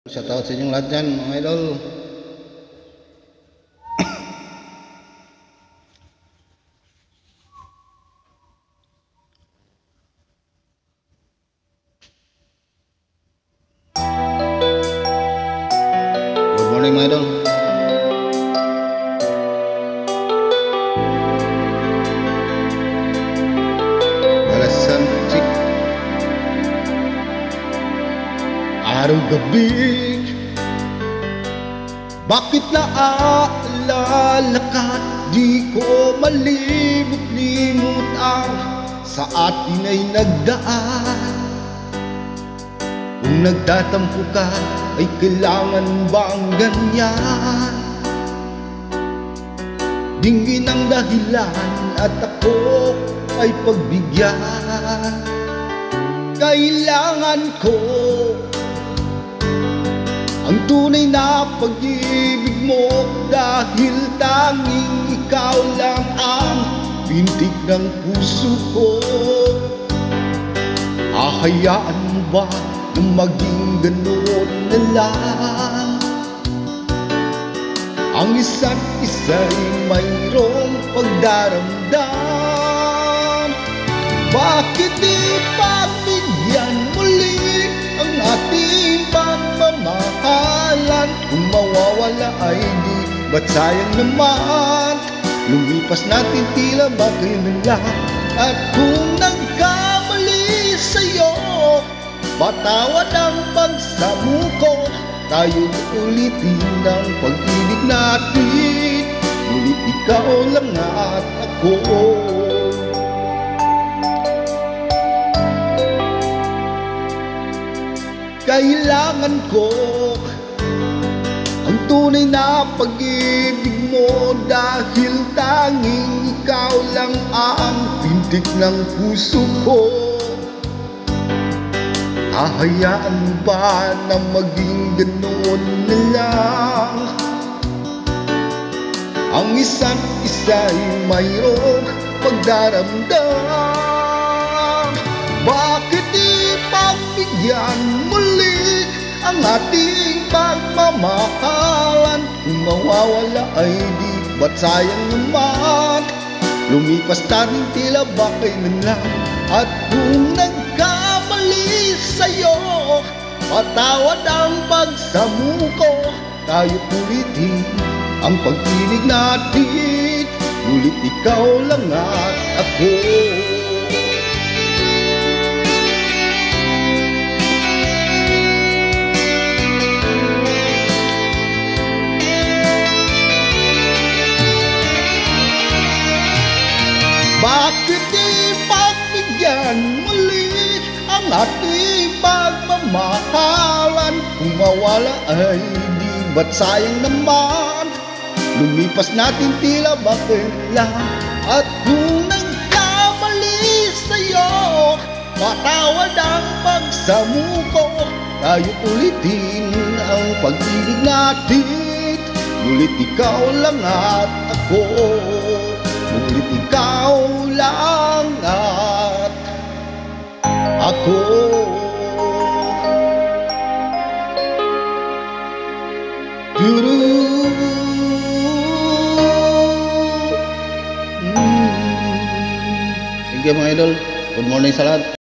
Shoutout sa inyong lahat dyan, mga idol. Good morning, mga idol. Balasan chik araw-gabi, bakit naaalala ka? Di ko malimot-limot ang sa atin ay nagdaan. Kung nagtatampo ka, ay kailangan bang ganyan? Dinggin ang dahilan at ako ay pagbigyan. Kailangan ko ang tunay na pag-ibig mo, dahil tanging ikaw lang ang bintig ng puso ko. Hahayaan mo ba na maging ganoon na lang? Ang isa't isa'y mayroong pagdaramdam. Bakit di pagbigyan muli ang ating pagmamahalan? Kung mawawala ay di ba't sayang naman? Lumipas natin tila ba kailan lang? At kung nagkamali sa'yo, patawad ang pagsamuko. Tayo ulitin ang pag-ibig natin, ngunit ikaw lang at ako. Kailangan ko ang tunay na pag-ibig mo, dahil tanging ikaw lang ang pintig ng puso ko. Hahayaan mo ba na maging ganoon na lang? Ang isa't isa'y mayroong pagdaramdam. Bakit di pagbigyan muli ang ating pagmamahalan? Kung mawawala ay di ba't sayang naman? Lumipas tayo tila ba kailan lang? At kung nagkamali sa'yo, patawad ang pagsamuko. Tayo ulitin ang pag-ibig natin, ngunit ikaw lang at ako. Bakit di pagbigyan muli ang ating pagmamahalan? Kung mawala ay di ba't sayang naman? Lumipas natin tila ba kailan? At kung nagkamali sa'yo, patawad ang pagsamuko. Tayo ulitin ang pag-ibig natin, ngunit ikaw lang at ako. Ngunit ikaw lang at ako. Thank you, mga idol. Good morning sa lahat.